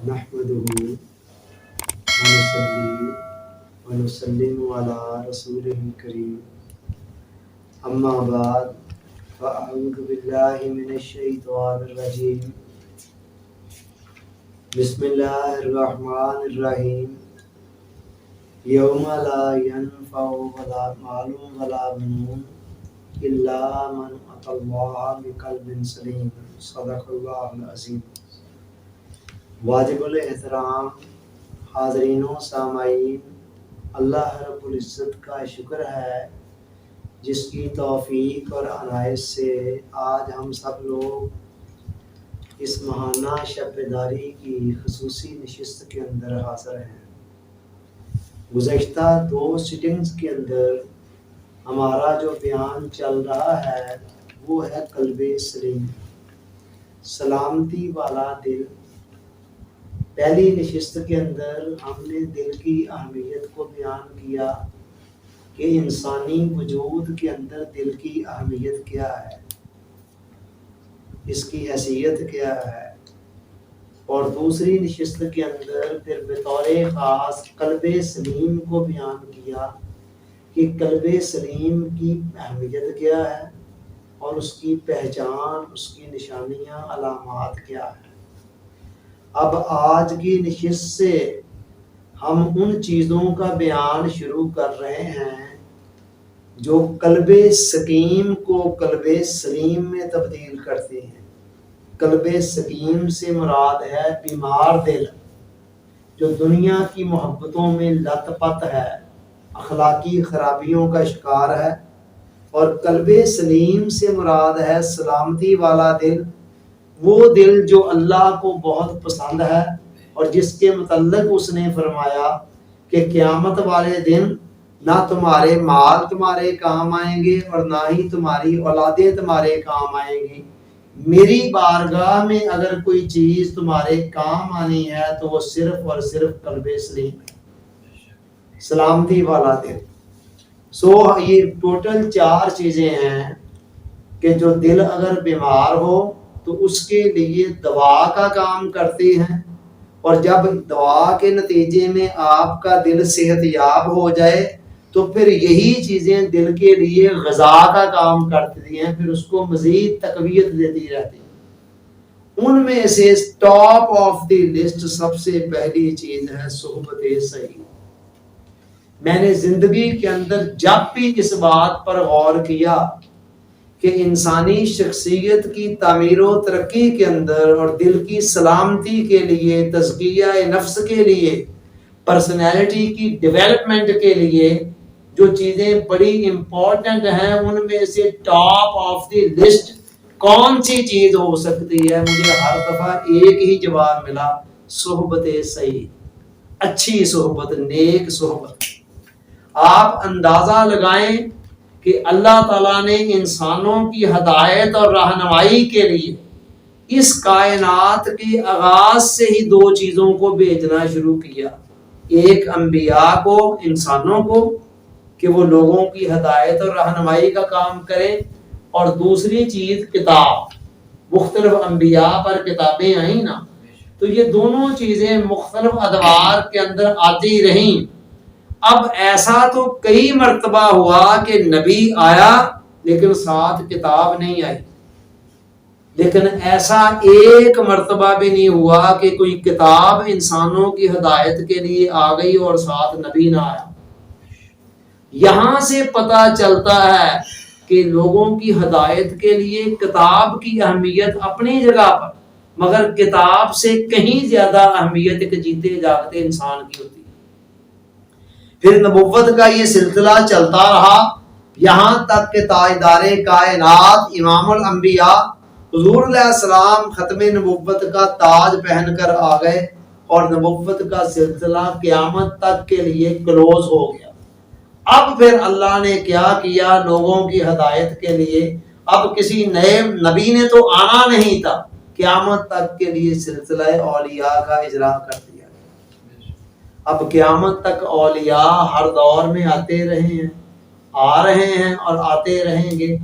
نحمده ونصلي ونسلم على رسوله الكريم اما بعد فاعوذ بالله من الشیطان الرجیم بسم اللہ الرحمن الرحیم یوم لا ينفع مال ولا بنون الا من اتى الله بقلب سلیم صدق اللہ العظیم۔ واجب الاحترام حاضرین و سامعین، اللہ رب العزت کا شکر ہے جس کی توفیق اور عنایت سے آج ہم سب لوگ اس ماہانہ شب بیداری کی خصوصی نشست کے اندر حاضر ہیں۔ گزشتہ 2 سٹنگز کے اندر ہمارا جو بیان چل رہا ہے وہ ہے قلب سلیم، سلامتی والا دل۔ پہلی نشست کے اندر ہم نے دل کی اہمیت کو بیان کیا کہ انسانی وجود کے اندر دل کی اہمیت کیا ہے، اس کی حیثیت کیا ہے، اور دوسری نشست کے اندر پھر بطور خاص قلب سلیم کو بیان کیا کہ قلب سلیم کی اہمیت کیا ہے اور اس کی پہچان، اس کی نشانیاں، علامات کیا ہیں۔ اب آج کی نشست سے ہم ان چیزوں کا بیان شروع کر رہے ہیں جو قلب سقیم کو قلب سلیم میں تبدیل کرتے ہیں۔ قلب سقیم سے مراد ہے بیمار دل جو دنیا کی محبتوں میں لت پت ہے، اخلاقی خرابیوں کا شکار ہے، اور قلب سلیم سے مراد ہے سلامتی والا دل، وہ دل جو اللہ کو بہت پسند ہے اور جس کے متعلق اس نے فرمایا کہ قیامت والے دن نہ تمہارے مال تمہارے کام آئیں گے اور نہ ہی تمہاری اولادیں تمہارے کام آئیں گی، میری بارگاہ میں اگر کوئی چیز تمہارے کام آنی ہے تو وہ صرف اور صرف قلب سلیم ہے، سلامتی والا دل۔ یہ ٹوٹل 4 چیزیں ہیں کہ جو دل اگر بیمار ہو تو اس کے لیے دوا کا کام کرتے ہیں، اور جب دوا کے نتیجے میں آپ کا دل صحت یاب ہو جائے تو پھر یہی چیزیں دل کے لیے غذا کا کام کرتی ہیں، پھر اس کو مزید تقویت دیتی رہتی ہیں۔ ان میں سے ٹاپ آف دی لسٹ سب سے پہلی چیز ہے صحبت صحیح۔ میں نے زندگی کے اندر جب بھی اس بات پر غور کیا کہ انسانی شخصیت کی تعمیر و ترقی کے اندر اور دل کی سلامتی کے لیے، تزکیہ نفس کے لیے، پرسنالٹی کی ڈیولپمنٹ کے لیے جو چیزیں بڑی امپورٹنٹ ہیں، ان میں سے ٹاپ آف دی لسٹ کون سی چیز ہو سکتی ہے؟ مجھے ہر دفعہ ایک ہی جواب ملا، صحبت صحیح، اچھی صحبت، نیک صحبت۔ آپ اندازہ لگائیں کہ اللہ تعالیٰ نے انسانوں کی ہدایت اور رہنمائی کے لیے اس کائنات کے آغاز سے ہی 2 چیزوں کو بھیجنا شروع کیا، ایک انبیاء کو، انسانوں کو، کہ وہ لوگوں کی ہدایت اور رہنمائی کا کام کریں، اور دوسری چیز کتاب، مختلف انبیاء پر کتابیں آئیں نا، تو یہ دونوں چیزیں مختلف ادوار کے اندر آتی رہیں۔ اب ایسا تو کئی مرتبہ ہوا کہ نبی آیا لیکن ساتھ کتاب نہیں آئی، لیکن ایسا ایک مرتبہ بھی نہیں ہوا کہ کوئی کتاب انسانوں کی ہدایت کے لیے آ گئی اور ساتھ نبی نہ آیا۔ یہاں سے پتہ چلتا ہے کہ لوگوں کی ہدایت کے لیے کتاب کی اہمیت اپنی جگہ پر، مگر کتاب سے کہیں زیادہ اہمیت ایک جیتے جاگتے انسان کی ہوتی ہے۔ پھر نبوت کا یہ سلسلہ چلتا رہا یہاں تک کہ تاجدار کائنات امام الانبیاء حضور علیہ السلام ختم نبوت کا تاج پہن کر آ گئے، اور نبوت کا سلسلہ قیامت تک کے لیے کلوز ہو گیا۔ اب پھر اللہ نے کیا کیا لوگوں کی ہدایت کے لیے؟ اب کسی نئے نبی نے تو آنا نہیں تھا، قیامت تک کے لیے سلسلہ اولیاء کا اجرا کر دیا۔ اب قیامت تک اولیاء ہر دور میں آتے رہے ہیں، آ رہے ہیں اور آتے رہیں گے،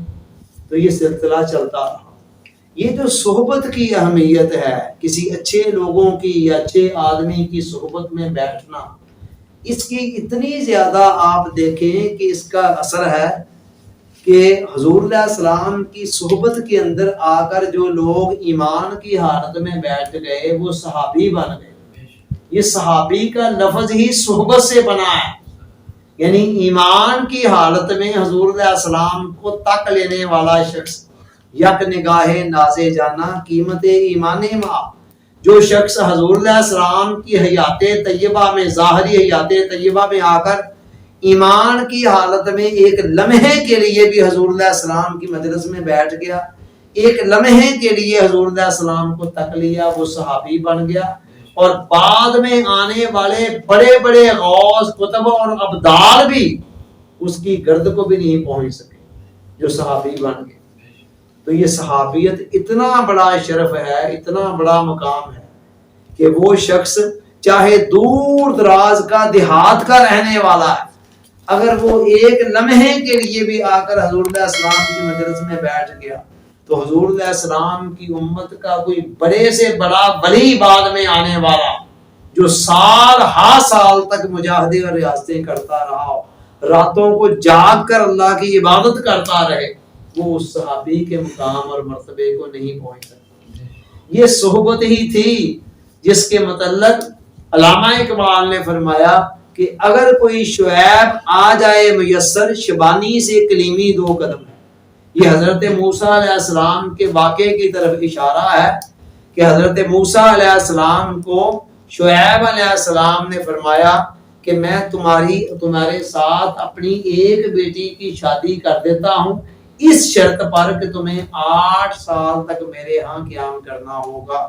تو یہ سلسلہ چلتا رہا۔ یہ جو صحبت کی اہمیت ہے، کسی اچھے لوگوں کی یا اچھے آدمی کی صحبت میں بیٹھنا، اس کی اتنی زیادہ آپ دیکھیں کہ اس کا اثر ہے کہ حضور علیہ السلام کی صحبت کے اندر آ کر جو لوگ ایمان کی حالت میں بیٹھ گئے وہ صحابی بن گئے۔ یہ صحابی کا لفظ ہی صحبت سے بنا ہے، یعنی ایمان کی حالت میں حضور علیہ السلام کو تک لینے والا شخص، یک نگاہ ناز جانا قیمت ایمان ماں، جو شخص حضور علیہ السلام کی حیات طیبہ میں، ظاہری حیات طیبہ میں آ کر ایمان کی حالت میں ایک لمحے کے لیے بھی حضور علیہ السلام کی مجلس میں بیٹھ گیا، ایک لمحے کے لیے حضور علیہ السلام کو تک لیا، وہ صحابی بن گیا۔ اور بعد میں آنے والے بڑے بڑے غوث قطب اور ابدال بھی اس کی گرد کو بھی نہیں پہنچ سکے جو صحابی بن گئے۔ تو یہ صحابیت اتنا بڑا شرف ہے، اتنا بڑا مقام ہے کہ وہ شخص چاہے دور دراز کا دیہات کا رہنے والا ہے، اگر وہ ایک لمحے کے لیے بھی آ کر حضور علیہ السلام کی مجلس میں بیٹھ گیا تو حضور علیہ السلام کی امت کا کوئی بڑے سے بڑا ولی بعد میں آنے والا جو سال ہا سال تک مجاہدے اور ریاستیں کرتا رہا ہو، راتوں کو جاگ کر اللہ کی عبادت کرتا رہے، وہ اس صحابی کے مقام اور مرتبے کو نہیں پہنچ سکتا۔ یہ صحبت ہی تھی جس کے متعلق علامہ اقبال نے فرمایا کہ اگر کوئی شعیب آ جائے میسر، شبانی سے کلیمی 2 قدم ہے۔ یہ حضرت موسیٰ علیہ السلام کے واقعے کی طرف اشارہ ہے کہ حضرت موسیٰ علیہ السلام کو شعیب علیہ السلام نے فرمایا کہ میں تمہارے ساتھ اپنی ایک بیٹی کی شادی کر دیتا ہوں، اس شرط پر کہ تمہیں 8 سال تک میرے ہاں قیام کرنا ہوگا۔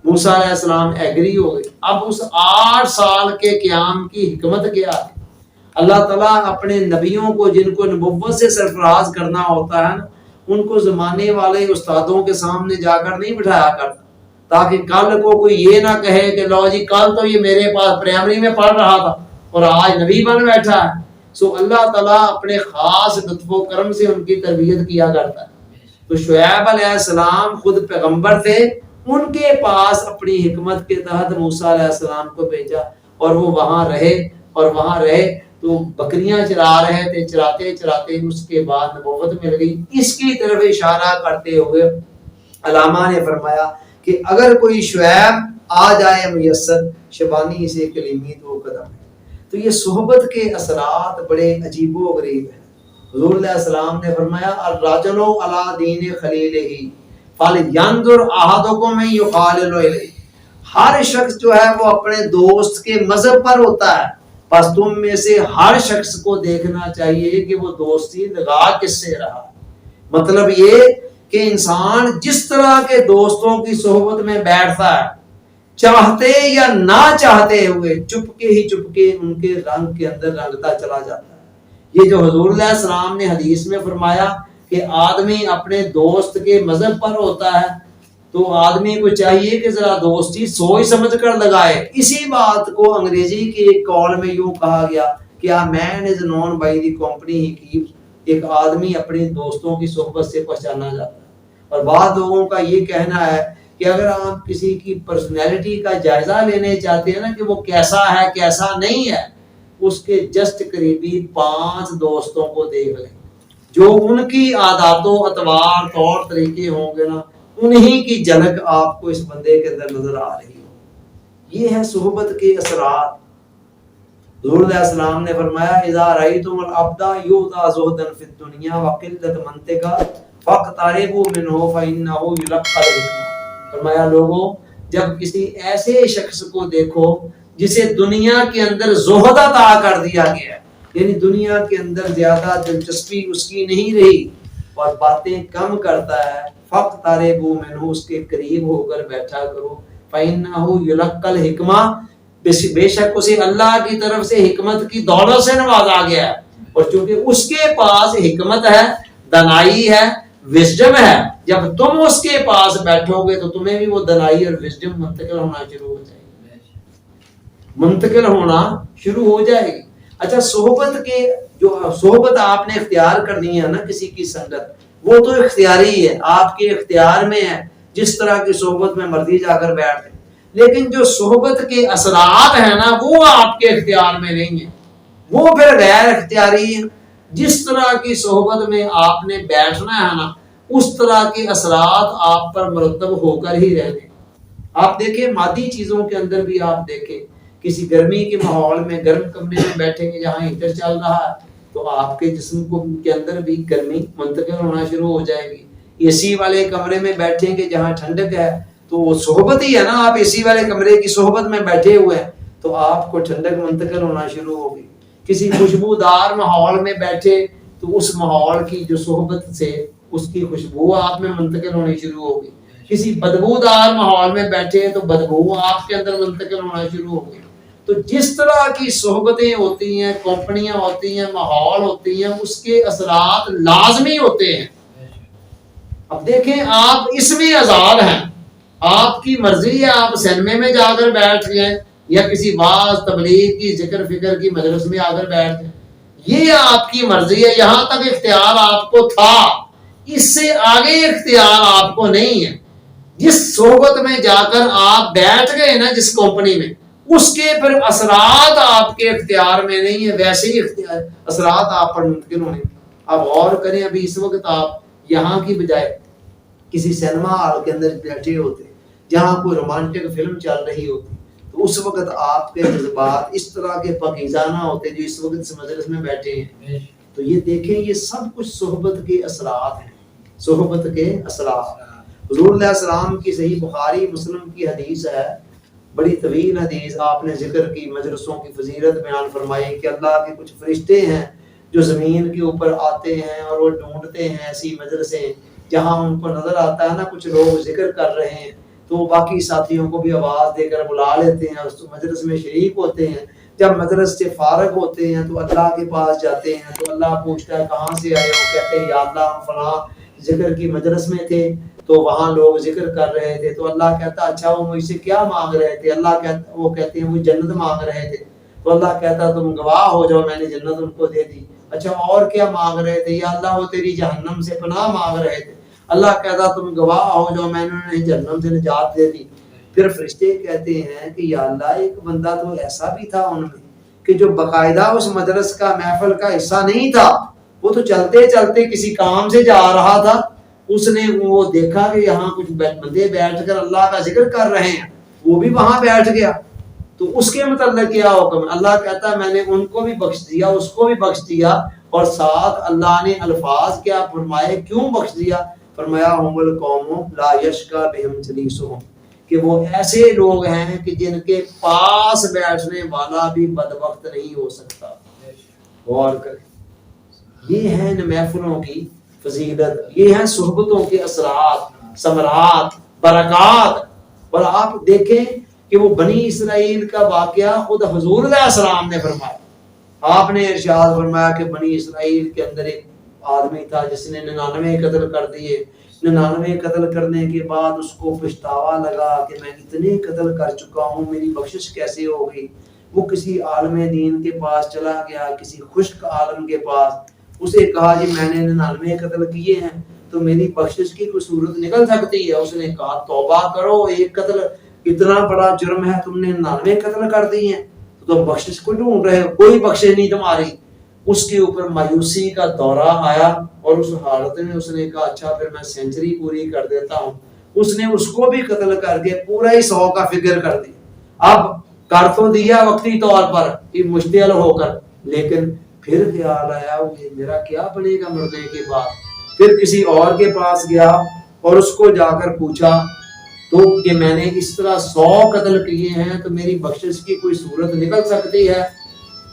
موسیٰ علیہ السلام ایگری ہو گئے۔ اب اس 8 سال کے قیام کی حکمت کیا ہے؟ اللہ تعالیٰ اپنے نبیوں کو جن کو نبوت سے سرفراز کرنا ہوتا ہے ان کو زمانے والے استادوں کے سامنے جا کر نہیں بٹھایا کرتا، تاکہ کل کو کوئی یہ نہ کہے کہ لو جی کل تو یہ میرے پاس پرائمری میں پڑھ رہا تھا اور آج نبی بن بیٹھا ہے۔ سو اللہ تعالیٰ اپنے خاص لطف و کرم سے ان کی تربیت کیا کرتا ہے۔ تو شعیب علیہ السلام خود پیغمبر تھے، ان کے پاس اپنی حکمت کے تحت موسیٰ علیہ السلام کو بھیجا اور وہ وہاں رہے تو بکریاں چرا رہے تھے، چراتے چراتے اس کے بعد نبوت مل گئی۔ اس کی طرف اشارہ کرتے ہوئے علامہ نے فرمایا کہ اگر کوئی شعیب آ جائے میسر، شبانی سے کلیمی 2 قدم ہے۔ تو یہ صحبت کے اثرات بڑے عجیب و غریب ہیں۔ حضور علیہ السلام نے فرمایا الرجل علی دین خلیلہ فلینظر احدکم من یخالل الیہ، ہر شخص جو ہے وہ اپنے دوست کے مذہب پر ہوتا ہے، بس تم میں سے ہر شخص کو دیکھنا چاہیے کہ وہ دوستی لگا کس سے رہا۔ مطلب یہ کہ انسان جس طرح کے دوستوں کی صحبت میں بیٹھتا ہے، چاہتے یا نہ چاہتے ہوئے چپکے ان کے رنگ کے اندر رنگتا چلا جاتا ہے۔ یہ جو حضور علیہ السلام نے حدیث میں فرمایا کہ آدمی اپنے دوست کے مذہب پر ہوتا ہے، تو آدمی کو چاہیے کہ ذرا دوستی سوچ سمجھ کر لگائے۔ اسی بات کو انگریزی کے ایک قول میں یوں کہا گیا کہ a man is known by the company he keeps، ایک آدمی اپنے دوستوں کی صحبت سے پہچانا جاتا ہے۔ اور بعض لوگوں کا یہ کہنا ہے کہ اگر آپ کسی کی پرسنالٹی کا جائزہ لینے چاہتے ہیں نا کہ وہ کیسا ہے کیسا نہیں ہے، اس کے جسٹ قریبی 5 دوستوں کو دیکھ لیں، جو ان کی عادات و اطوار طور طریقے ہوں گے نا، انہی کی جھلک آپ کو اس بندے کے اندر نظر آ رہی ہو۔ یہ ہے صحبت کے اثرات۔ حضور علیہ السلام نے فرمایا اذا رأیتم العبد یؤتی زہدا فی الدنیا وقلت منطقہ فاقتربوا منہ فانہ یلقى الحکمہ۔ فرمایا لوگوں، جب کسی ایسے شخص کو دیکھو جسے دنیا کے اندر زہد عطا کر دیا گیا ہے، یعنی دنیا کے اندر زیادہ دلچسپی اس کی نہیں رہی اور باتیں کم کرتا ہے، فاقتربوا منہ، اس کے قریب ہو کر بیٹھا کرو، فانہ یلقى الحکمہ، بے شک اسے اللہ کی طرف سے حکمت کی دولت سے نوازا گیا ہے، اور چونکہ اس کے پاس حکمت ہے، دانائی ہے، وزڈم ہے، جب تم اس کے پاس بیٹھو گے تو تمہیں بھی وہ دانائی اور وزڈم منتقل ہونا شروع ہو جائے گی۔ اچھا، صحبت آپ نے اختیار کرنی ہے نا کسی کی سنگت، وہ تو اختیاری ہے، آپ کے اختیار میں ہے، جس طرح کی صحبت میں مرضی جا کر بیٹھ جائیں۔ لیکن جو صحبت کے اثرات ہیں نا وہ آپ کے اختیار میں نہیں ہیں، وہ پھر غیر اختیاری ہیں۔ جس طرح کی صحبت میں آپ نے بیٹھنا ہے نا اس طرح کے اثرات آپ پر مرتب ہو کر ہی رہنے۔ آپ دیکھیں مادی چیزوں کے اندر بھی آپ دیکھیں، کسی گرمی کے ماحول میں گرم کمرے میں بیٹھیں گے جہاں ہیٹر چل رہا ہے تو آپ کے جسم کو کے اندر بھی گرمی منتقل ہونا شروع ہو جائے گی۔ اے سی والے کمرے میں بیٹھیں گے جہاں ٹھنڈک ہے تو وہ صحبت ہی ہے نا، آپ اے سی والے کمرے کی صحبت میں بیٹھے ہوئے ہیں تو آپ کو ٹھنڈک منتقل ہونا شروع ہوگی۔ کسی خوشبودار ماحول میں بیٹھے تو اس ماحول کی جو صحبت سے اس کی خوشبو آپ میں منتقل ہونی شروع ہوگی۔ کسی بدبودار ماحول میں بیٹھے تو بدبو آپ کے اندر منتقل ہونا شروع ہوگی۔ تو جس طرح کی صحبتیں ہوتی ہیں، کمپنیاں ہوتی ہیں، ماحول ہوتی ہیں، اس کے اثرات لازمی ہوتے ہیں۔ اب دیکھیں آپ اس میں آزاد ہیں، آپ کی مرضی ہے آپ سینمے میں جا کر بیٹھ جائیں یا کسی واعظ تبلیغ کی ذکر فکر کی مجلس میں آ کر بیٹھ جائیں، یہ آپ کی مرضی ہے۔ یہاں تک اختیار آپ کو تھا، اس سے آگے اختیار آپ کو نہیں ہے۔ جس صحبت میں جا کر آپ بیٹھ گئے نا جس کمپنی میں، اس کے پھر اثرات آپ کے اختیار میں نہیں ہے، ویسے ہی اثرات آپ پر منتقل ہونے۔ آپ غور کریں، ابھی اس وقت آپ یہاں کی بجائے کسی سینما ہال کے اندر بیٹھے ہوتے جہاں کوئی رومانٹک فلم چل رہی ہوتی تو اس وقت آپ کے جذبات اس طرح کے پاکیزہ نہ ہوتے جو اس وقت اس مجلس میں بیٹھے ہیں۔ تو یہ دیکھیں یہ سب کچھ صحبت کے اثرات ہیں، صحبت کے اثرات۔ حضور علیہ السلام کی صحیح بخاری مسلم کی حدیث ہے، بڑی طویل حدیث، آپ نے ذکر کی مجلسوں کی فضیلت بیان فرمائی کہ اللہ کے کچھ فرشتے ہیں جو زمین کے اوپر آتے ہیں اور وہ ڈھونڈتے ہیں ایسی مجلسیں جہاں ان کو نظر آتا ہے نا کچھ لوگ ذکر کر رہے ہیں تو وہ باقی ساتھیوں کو بھی آواز دے کر بلا لیتے ہیں، اس مجلس میں شریک ہوتے ہیں۔ جب مجلس سے فارغ ہوتے ہیں تو اللہ کے پاس جاتے ہیں تو اللہ پوچھتا ہے کہاں سے آئے ہو، کہتے ہیں یا اللہ ہم فلاں ذکر کی مجلس میں تھے تو وہاں لوگ ذکر کر رہے تھے۔ تو اللہ کہتا اچھا وہ مجھ سے کیا مانگ رہے تھے؟ وہ کہتے ہیں وہ جنت مانگ رہے تھے۔ تو اللہ کہتا تم گواہ ہو جاؤ میں نے جنت ان کو دے دی۔ اچھا اور کیا مانگ رہے تھے؟ یا اللہ وہ تیری جہنم سے پناہ مانگ رہے تھے۔ اللہ کہتا تم گواہ ہو جاؤ میں نے انہیں جہنم سے نجات دے دی۔ پھر فرشتے کہتے ہیں کہ یا اللہ ایک بندہ تو ایسا بھی تھا ان میں کہ جو باقاعدہ اس مجلس کا محفل کا حصہ نہیں تھا، وہ تو چلتے چلتے کسی کام سے جا رہا تھا، اس نے وہ دیکھا کہ یہاں کچھ بندے بیٹھ کر اللہ کا ذکر کر رہے ہیں، وہ بھی وہاں بیٹھ گیا۔ تو اس کے متعلق کیا حکم ہے؟ اللہ کہتا ہے میں نے ان کو بھی بخش دیا، اس کو بھی بخش دیا، اور ساتھ اللہ نے الفاظ کیا فرمائے، کیوں بخش دیا؟ فرمایا ہم القوم لا یشقی بہم جلیسہم، کہ وہ ایسے لوگ ہیں کہ جن کے پاس بیٹھنے والا بھی بدبخت نہیں ہو سکتا۔ غور کریں، یہ ہیں محفلوں کی فضیلت، یہ ہیں صحبتوں کے اثرات، ثمرات، برکات۔ اور آپ دیکھیں کہ وہ بنی اسرائیل کا واقعہ خود حضور علیہ السلام نے فرمایا۔ آپ نے ارشاد فرمایا کہ بنی اسرائیل کے اندر ایک آدمی تھا جس نے 99 قتل کر دیے، 99 قتل کرنے کے بعد اس کو پچھتاوا لگا کہ میں اتنے قتل کر چکا ہوں، میری بخشش کیسے ہوگی؟ وہ کسی عالم دین کے پاس چلا گیا، کسی خشک عالم کے پاس، اسے کہا جی میں نے 99 قتل کیے ہیں تو میری بخشش کی کوئی صورت نکل سکتی ہے؟ اس نے کہا توبہ کرو، ایک قتل اتنا بڑا جرم ہے، تم نے 99 قتل کر دی ہیں تو تم بخشش کو ڈھونڈ رہے ہو، کوئی بخشش نہیں تمہاری۔ اس کے اوپر مایوسی کا دورہ آیا اور اس حالت میں اس نے کہا اچھا پھر میں سینچری پوری کر دیتا ہوں۔ اس نے اس کو بھی قتل کر کے پورا ہی 100 کا فگر کر دیا۔ اب کر تو دیا وقتی طور پر مشتعل ہو کر، لیکن پھر خیال آیا میرا کیا بنے گا مرنے کے بعد؟ پھر کسی اور کے پاس گیا اور اس کو جا کر پوچھا تو کہ میں نے اس طرح 100 قتل کیے ہیں تو میری بخشش کی کوئی صورت نکل سکتی ہے؟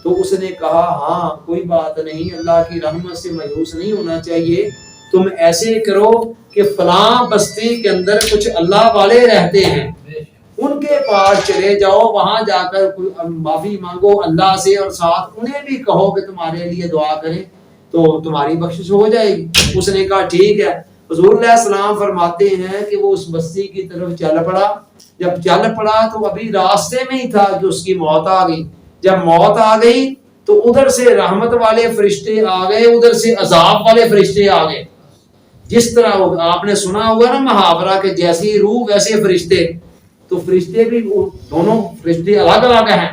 تو اس نے کہا ہاں کوئی بات نہیں، اللہ کی رحمت سے مایوس نہیں ہونا چاہیے، تم ایسے کرو کہ فلاں بستی کے اندر کچھ اللہ والے رہتے ہیں، ان کے پاس چلے جاؤ، وہاں جا کر معافی مانگو اللہ سے، اور ساتھ انہیں بھی کہو کہ تمہارے لیے دعا کریں تو تمہاری بخشش ہو جائے گی۔ اس نے کہا ٹھیک ہے۔ حضور علیہ السلام فرماتے ہیں کہ وہ اس بستی کی طرف چل پڑا، جب چل پڑا تو ابھی راستے میں ہی تھا کہ اس کی موت آ گئی۔ جب موت آ گئی تو ادھر سے رحمت والے فرشتے آ گئے، ادھر سے عذاب والے فرشتے آ گئے۔ جس طرح آپ نے سنا ہوگا نا محاورہ کہ جیسی روح ویسے فرشتے، تو فرشتے بھی دونوں فرشتے الگ الگ ہیں.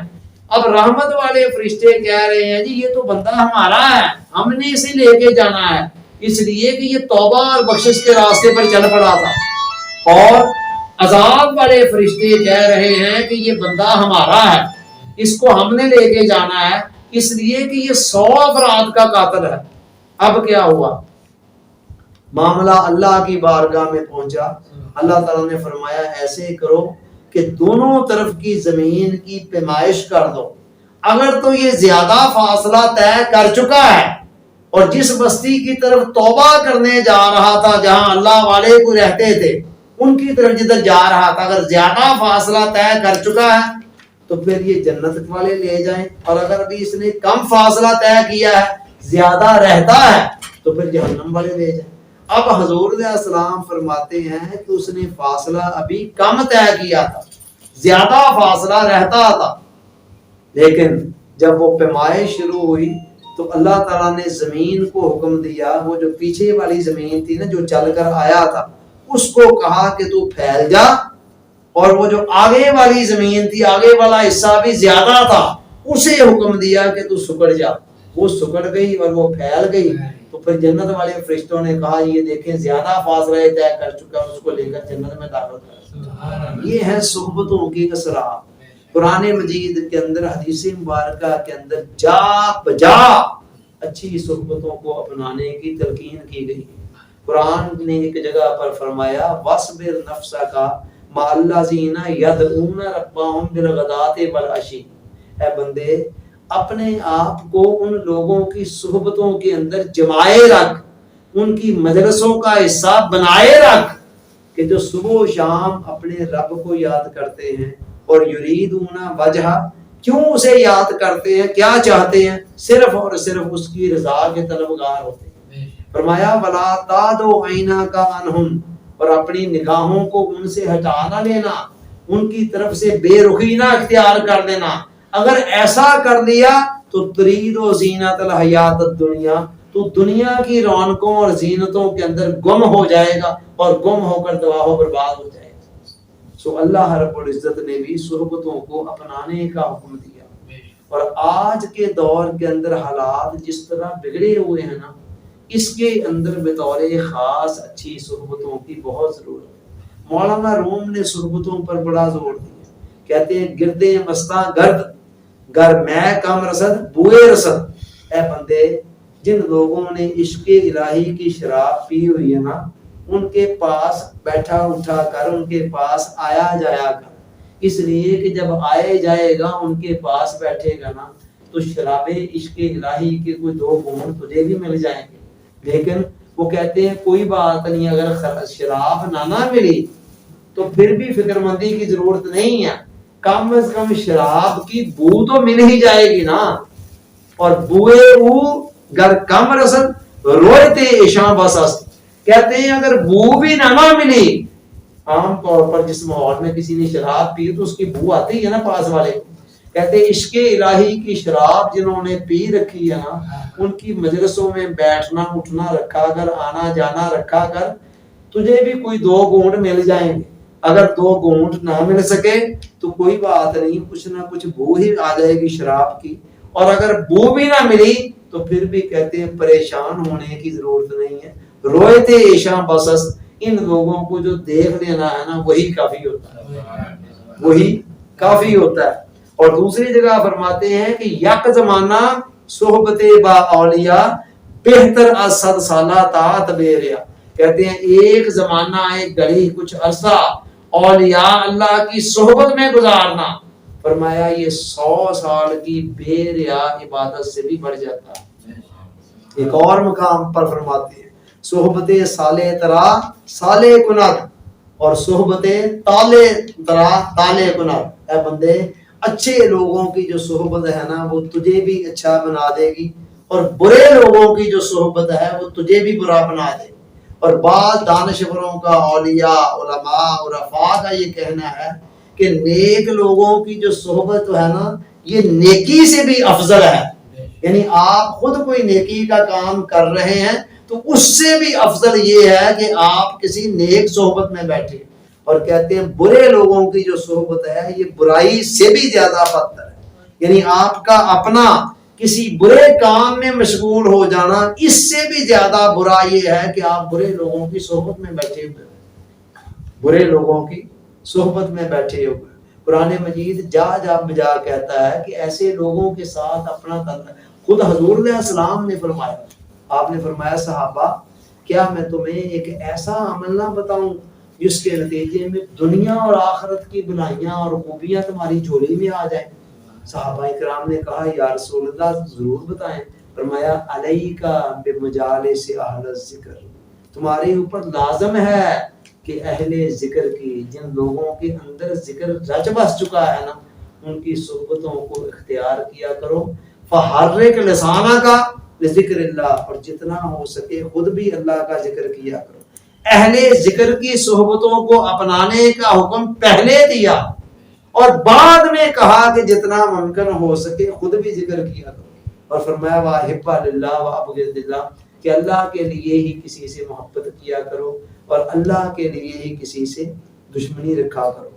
اب رحمت والے فرشتے کہہ رہے ہیں جی یہ تو بندہ ہمارا ہے، ہم نے اسے لے کے جانا ہے، اس لیے کہ یہ توبہ اور بخشش کے راستے پر چل پڑا تھا. اور عذاب والے فرشتے کہہ رہے ہیں کہ یہ بندہ ہمارا ہے، اس کو ہم نے لے کے جانا ہے، اس لیے کہ یہ 100 افراد کا قاتل ہے. اب کیا ہوا؟ معاملہ اللہ کی بارگاہ میں پہنچا. اللہ تعالیٰ نے فرمایا ایسے کرو کہ دونوں طرف کی زمین کی پیمائش کر دو. اگر تو یہ زیادہ فاصلہ طے کر چکا ہے اور جس بستی کی طرف توبہ کرنے جا رہا تھا جہاں اللہ والے کو رہتے تھے ان کی طرف جدھر جا رہا تھا، اگر زیادہ فاصلہ طے کر چکا ہے تو پھر یہ جنت والے لے جائیں، اور اگر ابھی اس نے کم فاصلہ طے کیا ہے، زیادہ رہتا ہے، تو پھر جہنم والے لے جائیں. اب حضور علیہ السلام فرماتے ہیں کہ اس نے فاصلہ ابھی کم طے کیا تھا، زیادہ فاصلہ رہتا تھا، لیکن جب وہ پیمائش شروع ہوئی تو اللہ تعالیٰ نے زمین کو حکم دیا، وہ جو پیچھے والی زمین تھی نا جو چل کر آیا تھا اس کو کہا کہ تو پھیل جا، اور وہ جو آگے والی زمین تھی آگے والا حصہ بھی زیادہ تھا اسے حکم دیا کہ تو سکڑ جا. وہ سکڑ گئی اور وہ پھیل گئی. تو پھر جنت والے فرشتوں نے کہا یہ دیکھیں زیادہ فاصلہ طے کر چکا ہے، اس کو لے کر جنت میں داخل کر. یہ ہے صحبتوں کی اسرار. قرآن مجید کے اندر حدیث مبارکہ کے اندر جا بجا اچھی صحبتوں کو اپنانے کی تلقین کی گئی. قرآن نے ایک جگہ پر فرمایا وَاصْبِرْ نَفْسَكَ مَعَ الَّذِينَ يَدْعُونَ رَبَّهُمْ بِالْغَدَاةِ وَالْعَشِيِّ. اے بندے اپنے آپ کو ان لوگوں کی صحبتوں کے اندر جمائے رکھ، ان کی مجلسوں کا حصہ بنائے رکھ کہ جو صبح و شام اپنے رب کو یاد کرتے ہیں. اور یریدون وجہ، کیوں اسے یاد کرتے ہیں، کیا چاہتے ہیں؟ صرف اور صرف اس کی رضا کے طلبگار ہوتے ہیں. فرمایا ولا تعدو عیناک عنہم، اور اپنی نگاہوں کو ان سے ہٹا نہ لینا، ان کی طرف سے بے رخی نہ اختیار کر لینا. اگر ایسا کر لیا تو ترید و زینت الحیات الدنیا، تو دنیا کی رونقوں اور زینتوں کے اندر گم ہو جائے گا اور گم ہو کر تباہ و برباد ہو جائے گا. سو اللہ رب العزت نے بھی صحبتوں کو اپنانے کا حکم دیا. اور آج کے دور کے اندر حالات جس طرح بگڑے ہوئے ہیں نا، اس کے اندر بطور خاص اچھی صحبتوں کی بہت ضرورت ہے. مولانا روم نے صحبتوں پر بڑا زور دیا. کہتے ہیں گردے مستاں گرد گر میں کم رسد بوئے رسد. اے بندے جن لوگوں نے عشق الہی کی شراب پی ہوئی ہے نا، ان کے پاس بیٹھا اٹھا کر ان کے پاس آیا جایا کر، اس لیے کہ جب آئے جائے گا ان کے پاس بیٹھے گا نا تو شراب عشق الہی کے کوئی 2 گھونٹ تجھے بھی مل جائیں گے. لیکن وہ کہتے ہیں کوئی بات نہیں، اگر شراب نہ ملی تو پھر بھی فکر مندی کی ضرورت نہیں ہے، کم از کم شراب کی بو تو مل ہی جائے گی نا. اور بوئے او گر کم رسد روئتے عشاں بس است. کہتے ہیں اگر بو بھی نہ ملی، عام طور پر جس ماحول میں کسی نے شراب پی تو اس کی بو آتی ہے نا پاس والے کو. کہتے ہیں عشق الہی کی شراب جنہوں نے پی رکھی ہے نا، ان کی مجلسوں میں بیٹھنا اٹھنا رکھا کر، آنا جانا رکھا کر، تجھے بھی کوئی 2 گھونٹ مل جائیں گے. اگر 2 گھونٹ نہ مل سکے تو کوئی بات نہیں، کچھ نہ کچھ بو ہی آ جائے گی شراب کی. اور اگر بو بھی نہ ملی تو پھر بھی کہتے ہیں پریشان ہونے کی ضرورت نہیں ہے. روئتے عشاں بسس، ان لوگوں کو جو دیکھ لینا ہے نا وہی کافی ہوتا ہے، وہی کافی ہوتا ہے. اور دوسری جگہ فرماتے ہیں کہ یک زمانہ صحبت با اولیاء بہتر از 100 سالہ طاعت بے ریا. کہتے ہیں ایک زمانہ، ایک گھڑی، کچھ عرصہ اولیاء اللہ کی صحبت میں گزارنا، فرمایا یہ 100 سال کی بے ریا عبادت سے بھی بڑھ جاتا ہے. ایک اور مقام پر فرماتے ہیں صحبت سالے ترا سالے کنر اور صحبت تالے ترا تالے کنر. اے بندے اچھے لوگوں کی جو صحبت ہے نا وہ تجھے بھی اچھا بنا دے گی، اور برے لوگوں کی جو صحبت ہے وہ تجھے بھی برا بنا دے گی. اور بعض دانشوروں کا، اولیاء علماء عرفاء کا یہ کہنا ہے کہ نیک لوگوں کی جو صحبت ہے نا یہ نیکی سے بھی افضل ہے. یعنی آپ خود کوئی نیکی کا کام کر رہے ہیں تو اس سے بھی افضل یہ ہے کہ آپ کسی نیک صحبت میں بیٹھے. اور کہتے ہیں برے لوگوں کی جو صحبت ہے یہ برائی سے بھی زیادہ بدتر ہے. یعنی آپ کا اپنا کسی برے کام میں مشغول ہو جانا اس سے بھی زیادہ برا یہ ہے کہ آپ برے لوگوں کی صحبت میں بیٹھے ہوئے. برے لوگوں کی صحبت میں بیٹھے ہوئے. قرآن مجید جا بجا کہتا ہے کہ ایسے لوگوں کے ساتھ اپنا تعلق. خود حضور علیہ السلام نے فرمایا, آپ نے فرمایا صحابہ کیا میں تمہیں ایک ایسا عمل نہ بتاؤں جس کے نتیجے میں دنیا اور آخرت کی بھلائیاں اور خوبیاں تمہاری جھولی میں آ جائیں. صحابہ کرام نے کہا یا رسول اللہ ضرور بتائیں. فرمایا علیک بمجالس اہل الذکر, تمہارے اوپر لازم ہے کہ اہل ذکر کی, جن لوگوں کے اندر ذکر رچ بس چکا ہے نا, ان کی صحبتوں کو اختیار کیا کرو. فحرک لسانک لذکر اللہ, اور جتنا ہو سکے خود بھی اللہ کا ذکر کیا کرو. اہل ذکر کی صحبتوں کو اپنانے کا حکم پہلے دیا اور بعد میں کہا کہ جتنا ممکن ہو سکے خود بھی ذکر کیا کرو. اور فرمایا واحب للہ وابغض للہ, کہ اللہ کے لیے ہی کسی سے محبت کیا کرو اور اللہ کے لیے ہی کسی سے دشمنی رکھا کرو.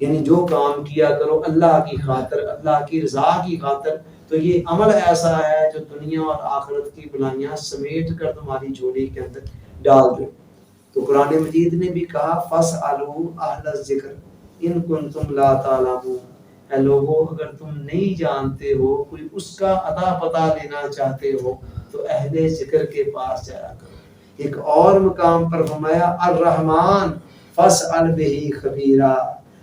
یعنی جو کام کیا کرو اللہ کی خاطر, اللہ کی رضا کی خاطر. تو یہ عمل ایسا ہے جو دنیا اور آخرت کی بلائیاں سمیٹ کر تمہاری جھولی کے اندر ڈال دے. تو قرآن مجید نے بھی کہا فَاسْأَلُوا أَهْلَ الذِّكْرِ إِن كُنتُمْ لَا تَعْلَمُونَ, اے لوگو اگر تم نہیں جانتے ہو, کوئی اس کا اتا پتہ لینا چاہتے ہو تو اہل ذکر کے پاس جایا کرو. ایک اور مقام پر فرمایا الرحمن فَاسْأَلْ بِهِ خَبِيرًا,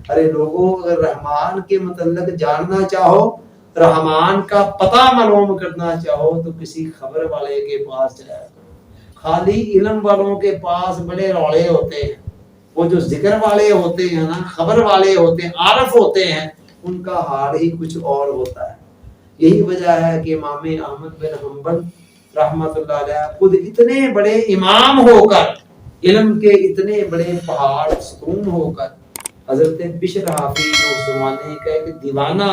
ارے لوگو اگر رحمان کے متعلق جاننا چاہو, رحمان کا پتہ معلوم کرنا چاہو تو کسی خبر والے کے پاس جایا کرو. خالی علم والوں کے پاس بڑے روڑے ہوتے ہیں, وہ جو ذکر والے ہوتے ہیں نا, خبر والے ہوتے ہیں, عارف ہوتے ہیں, ان کا حال ہی کچھ اور ہوتا ہے. یہی وجہ ہے کہ امام احمد بن حنبل رحمۃ اللہ علیہ خود اتنے بڑے امام ہو کر, علم کے اتنے بڑے پہاڑ ستون ہو کر, حضرت بشر حافی جو اس زمانے کا ایک دیوانہ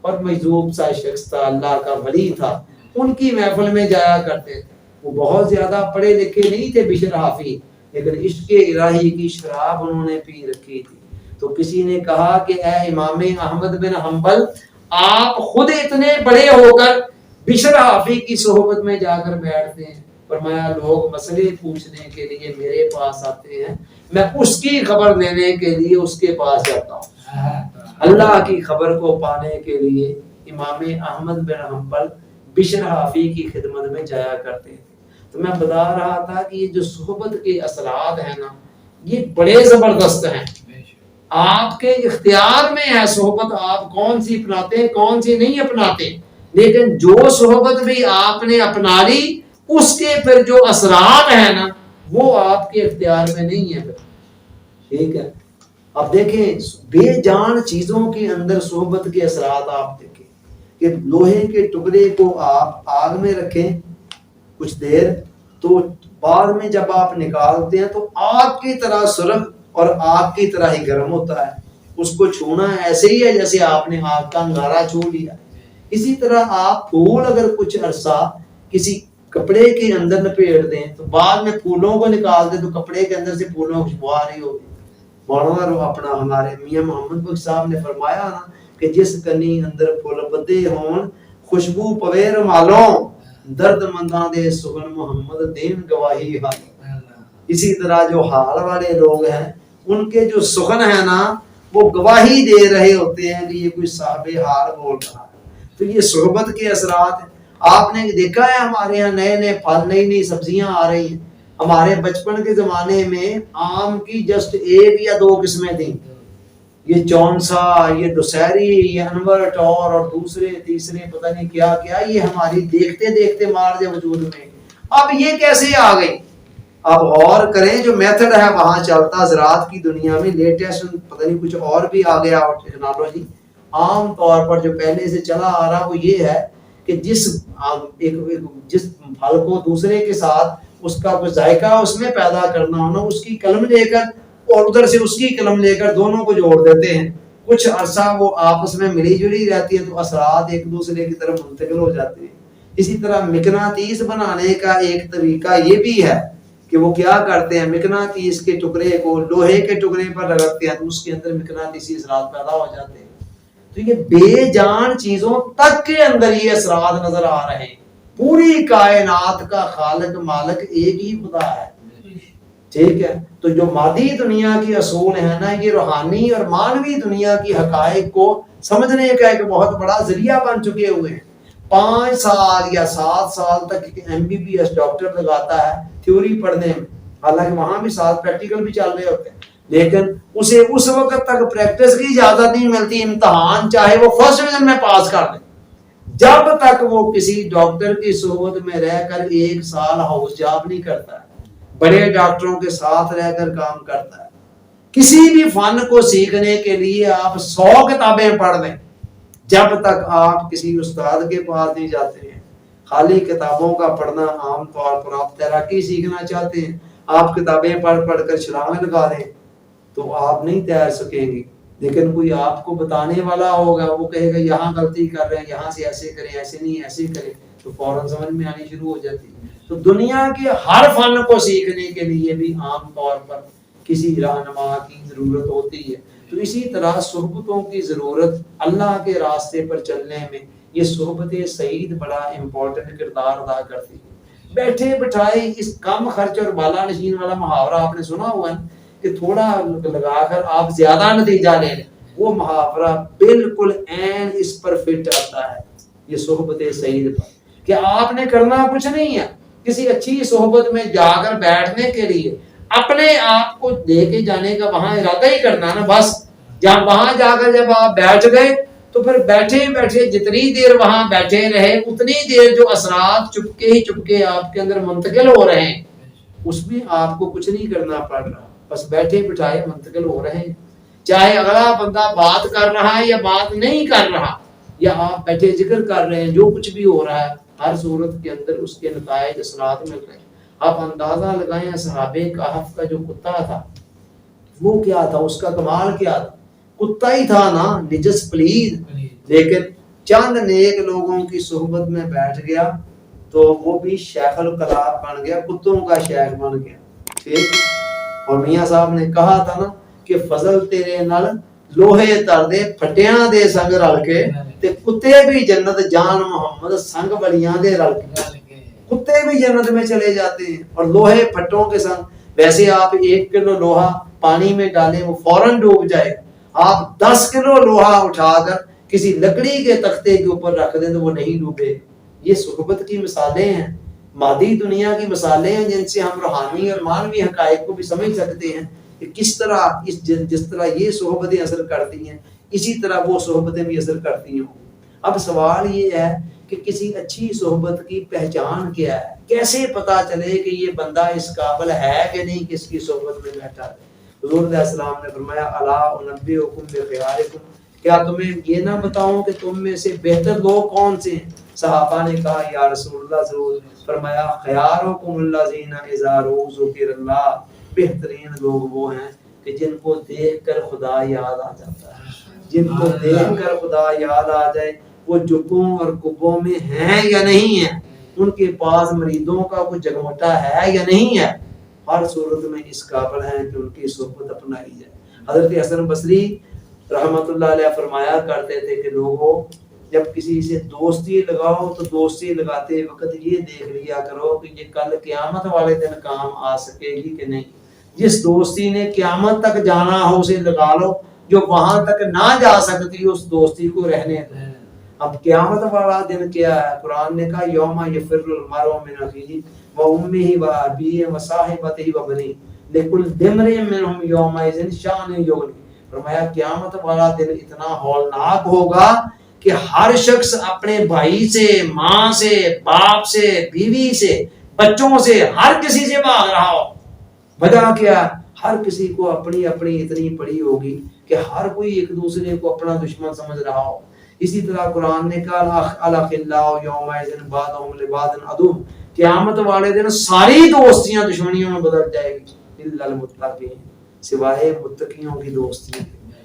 اور مجذوب سا شخص تھا, اللہ کا ولی تھا, ان کی محفل میں جایا کرتے تھے. وہ بہت زیادہ پڑھے لکھے نہیں تھے بشر حافی, لیکن عشق الہی کی شراب انہوں نے پی رکھی تھی. تو کسی نے کہا کہ اے امام احمد بن حنبل, آپ خود اتنے بڑے ہو کر بشر حافی کی صحبت میں جا کر بیٹھتے ہیں. فرمایا لوگ مسئلے پوچھنے کے لیے میرے پاس آتے ہیں, میں اس کی خبر لینے کے لیے اس کے پاس جاتا ہوں. اللہ کی خبر کو پانے کے لیے امام احمد بن حنبل بشر حافی کی خدمت میں جایا کرتے تھے. تو میں بتا رہا تھا کہ یہ جو صحبت کے اثرات ہیں نا, یہ بڑے زبردست ہیں. آپ کے اختیار میں ہے صحبت, آپ کون سی اپناتے ہیں کون سی نہیں اپناتے. لیکن جو صحبت بھی آپ نے اپنا لی, اس کے پھر جو اثرات ہیں نا وہ آپ کے اختیار میں نہیں ہے. ٹھیک ہے, اب دیکھیں بے جان چیزوں کے اندر صحبت کے اثرات آپ دیکھیں کہ لوہے کے ٹکڑے کو آپ آگ میں رکھیں کچھ دیر, تو بعد میں جب آپ نکالتے ہیں تو آگ کی طرح سرخ اور آگ کی طرح ہی گرم ہوتا ہے. اس کو چھونا ایسے ہی ہے جیسے آپ نے آگ کا انگارہ چھو لیا. اسی طرح آپ پھول اگر کچھ عرصہ کسی کپڑے کے اندر لپیٹ دیں تو بعد میں پھولوں کو نکال دیں تو کپڑے کے اندر سے پھولوں کی خوشبو آ رہی ہوگی. مولانا اپنا ہمارے میاں محمد بخش صاحب نے فرمایا نا کہ جس کنی اندر پھول بدے ہون خوشبو پویر مالوں, درد منداں دے سخن محمد دین گواہی حال. اسی طرح جو حال والے لوگ ہیں ان کے جو سخن ہے نا وہ گواہی دے رہے ہوتے ہیں کہ یہ کوئی صاحب حال بول رہا ہے. تو یہ صحبت کے اثرات ہیں. آپ نے دیکھا ہے ہمارے یہاں نئے نئے پھل, نئی نئی سبزیاں آ رہی ہیں. ہمارے بچپن کے زمانے میں آم کی جسٹ 1 یا 2 قسمیں تھیں, یہ چونسا, یہ دسہری, یہ انور ٹور اور دوسرے تیسرے پتہ نہیں کیا کیا, یہ ہماری دیکھتے دیکھتے مار دے وجود میں. اب یہ کیسے آ گئی؟ اب غور کریں جو میتھڈ ہے وہاں چلتا زراعت کی دنیا میں لیٹسٹ پتہ نہیں کچھ اور بھی آ گیا ٹیکنالوجی. عام طور پر جو پہلے سے چلا آ رہا وہ یہ ہے کہ جس پھل کو دوسرے کے ساتھ اس کا کوئی ذائقہ اس میں پیدا کرنا ہونا, اس کی قلم لے کر اور ادھر سے اس کی قلم لے کر دونوں کو جوڑ دیتے ہیں. کچھ عرصہ وہ آپس میں ملی جلی رہتی ہے تو اثرات ایک دوسرے کی طرف منتقل ہو جاتے ہیں. اسی طرح مقناطیس بنانے کا ایک طریقہ یہ بھی ہے کہ وہ کیا کرتے ہیں، مقناطیس کے ٹکڑے کو لوہے کے ٹکڑے پر رگڑتے ہیں تو اس کے اندر مقناطیسی اثرات پیدا ہو جاتے ہیں. تو یہ بے جان چیزوں تک کے اندر یہ اثرات نظر آ رہے ہیں. پوری کائنات کا خالق مالک ایک ہی خدا ہے. ٹھیک ہے، تو جو مادی دنیا کی اصول ہیں نا، یہ روحانی اور مانوی دنیا کی حقائق کو سمجھنے کا ایک بہت بڑا ذریعہ بن چکے ہوئے ہیں. 5 سال یا 7 سال تک MBBS ڈاکٹر لگاتا ہے تھیوری پڑھنے میں، حالانکہ وہاں بھی ساتھ پریکٹیکل بھی چل رہے ہوتے ہیں، لیکن اسے اس وقت تک پریکٹس کی اجازت نہیں ملتی. امتحان چاہے وہ فرسٹ ڈویژن میں پاس کر دے، جب تک وہ کسی ڈاکٹر کی صحبت میں رہ کر 1 سال ہاؤس جاب نہیں کرتا ہے، بڑے ڈاکٹروں کے ساتھ رہ کر کام کرتا ہے. کسی بھی فن کو سیکھنے کے لیے آپ 100 کتابیں پڑھ لیں، جب تک آپ کسی استاد کے پاس نہیں جاتے ہیں. خالی کتابوں کا پڑھنا، عام طور پر آپ تیراکی سیکھنا چاہتے ہیں، آپ کتابیں پڑھ پڑھ کر چھلانگیں لگا دیں تو آپ نہیں تیر سکیں گے. لیکن کوئی آپ کو بتانے والا ہوگا، وہ کہے گا یہاں غلطی کر رہے ہیں، یہاں سے ایسے کریں، ایسے نہیں ایسے کریں، تو فوراً سمجھ میں آنی شروع ہو جاتی ہے. تو دنیا کے ہر فن کو سیکھنے کے لیے بھی عام طور پر کسی رہنما کی ضرورت ہوتی ہے. تو اسی طرح صحبتوں کی ضرورت اللہ کے راستے پر چلنے میں یہ صحبت سعید بڑا امپورٹنٹ کردار ادا کرتی ہے. بیٹھے بٹھائے اس کم خرچ اور بالا نشین والا محاورہ آپ نے سنا ہوا ہے کہ تھوڑا لگا کر آپ زیادہ نتیجہ لے لیں، وہ محاورہ بالکل عین اس پر فٹ آتا ہے یہ صحبت سعید پر، کہ آپ نے کرنا کچھ نہیں ہے. کسی اچھی صحبت میں جا کر بیٹھنے کے لیے اپنے آپ کو لے کے جانے کا وہاں ارادہ ہی کرنا نا بس. جہاں وہاں جا کر جب آپ بیٹھ گئے تو پھر بیٹھے بیٹھے جتنی دیر وہاں بیٹھے رہے اتنی دیر جو اثرات چپکے آپ کے اندر منتقل ہو رہے ہیں اس میں آپ کو کچھ نہیں کرنا پڑ رہا، بس بیٹھے بٹھائے منتقل ہو رہے ہیں. چاہے اگلا بندہ بات کر رہا ہے یا بات نہیں کر رہا، یا آپ بیٹھے ذکر کر رہے ہیں، جو کچھ بھی ہو رہا ہے ہر صورت کے اندر اس کے نتائج اثرات مل رہے ہیں. آپ اندازہ لگائیں صحابہ کہف کا جو کتا تھا وہ کیا تھا، اس کا کمال کیا تھا. کتا ہی تھا نا، نجس پلید، لیکن چند نیک لوگوں کی صحبت میں بیٹھ گیا تو وہ بھی شیخ الکلاب بن گیا، کتوں کا شیخ بن گیا. ٹھیک. اور میاں صاحب نے کہا تھا نا کہ فضل تیرے نال لوہے تر دے پھٹیاں دے سنگ رل کے تے کتے بھی جنت جان محمد سنگ بڑیاں دے رل کے. کتے بھی جنت میں چلے جاتے ہیں اور لوہے پھٹوں کے سنگ. ویسے آپ 1 کلو لوہا پانی میں ڈالیں وہ فوراً ڈوب جائے، آپ 10 کلو لوہا اٹھا کر کسی لکڑی کے تختے کے اوپر رکھ دیں تو وہ نہیں ڈوبے. یہ صحبت کی مثالیں ہیں، مادی دنیا کی مثالیں ہیں جن سے ہم روحانی اور مانوی حقائق کو بھی سمجھ سکتے ہیں کہ کس طرح جس طرح یہ صحبتیں اثر کرتی ہیں اسی طرح وہ صحبتیں بھی اثر کرتی ہیں. اب سوال یہ ہے کہ کسی اچھی صحبت کی پہچان کیا ہے، کیسے پتا چلے کہ یہ بندہ اس قابل ہے کہ نہیں کس کی صحبت میں بیٹھا ہے. حضور علیہ السلام نے فرمایا الا انبئکم بخیارکم، کیا تمہیں یہ نہ بتاؤں کہ تم میں سے بہتر لوگ کون سے ہیں. صحابہ نے کہا یا رسول اللہ ضرور. فرمایا خیارکم الذین اذا ذکر اللہ، بہترین لوگ وہ ہیں کہ جن کو دیکھ کر خدا یاد آ جاتا ہے. جن کو دیکھ کر خدا یاد آ جائے وہ جھکوں اور کبوں میں ہیں یا نہیں ہیں، ان کے پاس مریدوں کا کوئی جگمٹا ہے یا نہیں ہے، ہر صورت میں اس قابل ہیں کہ ان کی صحبت اپنائی جائے. حضرت حسن بصری رحمت اللہ علیہ فرمایا کرتے تھے کہ لوگوں جب کسی سے دوستی لگاؤ تو دوستی لگاتے وقت یہ دیکھ لیا کرو کہ یہ کل قیامت والے دن کام آ سکے گی کہ نہیں. جس دوستی نے قیامت تک جانا ہو اسے لگا لو، جو وہاں تک نہ جا سکتی اس دوستی کو رہنے دو. اب قیامت والا دن کیا ہے؟ قرآن نے کہا یوم یفر المرء من اخیہ وامہ وابیہ وصاحبتہ وبنیہ لکل امرئ منہم یومئذ شأن یغنیہ. فرمایا قیامت والا دن اتنا ہولناک ہوگا کہ ہر شخص اپنے بھائی سے، ماں سے، باپ سے، بیوی سے، بچوں سے، ہر کسی سے بھاگ رہا ہو. وجہ کیا؟ ہر کسی کو اپنی اپنی اتنی پڑی ہوگی کہ ہر کوئی ایک دوسرے کو اپنا دشمن سمجھ رہا ہو. اسی طرح قرآن نے کہا الاخلاء یومئذ بعضهم لبعض عدو، قیامت والے دن ساری دوستیاں دشمنیوں میں بدل جائے گی الا المتقین، سوائے متقیوں کی دوستیاں.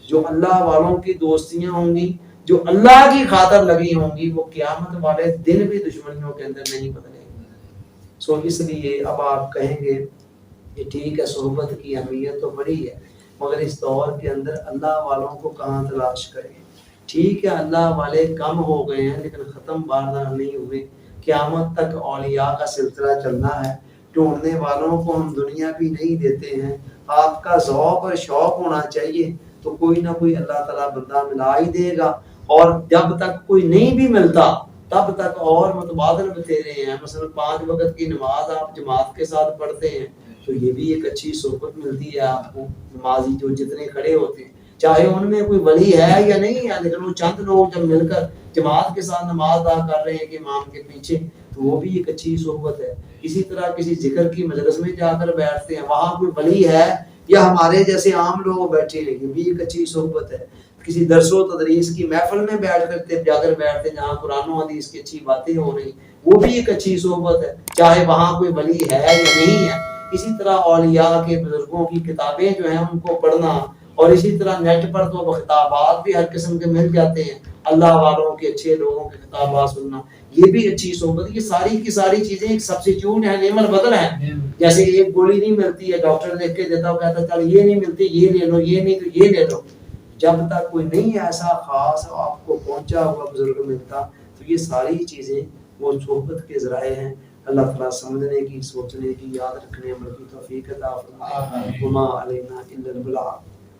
جو اللہ والوں کی دوستیاں ہوں گی جو اللہ کی خاطر لگی ہوں گی وہ قیامت والے دن بھی دشمنیوں کے اندر نہیں بدلیں گے. سو اس لیے اب آپ کہیں گے کہ ٹھیک ہے صحبت کی اہمیت تو بڑی ہے مگر اس دور کے اندر اللہ والوں کو کہاں تلاش کریں. ٹھیک ہے اللہ والے کم ہو گئے ہیں لیکن ختم باردار نہیں ہوئے. قیامت تک اولیاء کا سلسلہ چلنا ہے. ڈھونڈنے والوں کو ہم دنیا بھی نہیں دیتے ہیں. آپ کا ذوق اور شوق ہونا چاہیے تو کوئی نہ کوئی اللہ تعالیٰ بندہ ملا ہی دے گا. اور جب تک کوئی نہیں بھی ملتا تب تک اور متبادل بتیرے ہیں. مثلا 5 وقت کی نماز آپ جماعت کے ساتھ پڑھتے ہیں تو یہ بھی ایک اچھی صحبت ملتی ہے آپ کو. نمازی جو جتنے کھڑے ہوتے ہیں چاہے ان میں کوئی ولی ہے یا نہیں ہے لیکن وہ چند لوگ جب مل کر جماعت کے ساتھ نماز ادا کر رہے ہیں کہ امام کے پیچھے تو وہ بھی ایک اچھی صحبت ہے. اسی طرح کسی ذکر کی مجلس میں جا کر بیٹھتے ہیں وہاں کوئی ولی ہے یا ہمارے جیسے عام لوگ بیٹھے ہیں یہ بھی ایک اچھی صحبت ہے. کسی درس و تدریس کی محفل میں بیٹھ کر جا کر بیٹھتے ہیں جہاں قرآن و حدیث کی اچھی باتیں ہو رہی وہ بھی ایک اچھی صحبت ہے چاہے وہاں کوئی ولی ہے یا نہیں ہے. اسی طرح اولیاء کے بزرگوں کی کتابیں جو ہیں ان کو پڑھنا اور اسی طرح نیٹ پر تو خطابات بھی ہر قسم کے مل جاتے ہیں. اللہ والوں کے اچھے لوگوں کے خطابات سننا یہ بھی اچھی صحبت. یہ ساری کی ساری چیزیں ایک سبسٹیٹیوٹ ہیں نعمت بدل ہیں. جیسے ایک گولی نہیں ملتی ہے ڈاکٹر لکھ کے دیتا وہ کہتا چل یہ نہیں ملتی یہ لے لو یہ نہیں تو یہ لے لو. جب تک کوئی نہیں ایسا خاص آپ کو پہنچا ہوا بزرگ ملتا تو یہ ساری چیزیں وہ صحبت کے ذرائع ہیں. اللہ تعالیٰ سمجھنے کی سوچنے کی یاد رکھنے عمل کی توفیق عطا فرمائے. وما علینا الا البلاغ.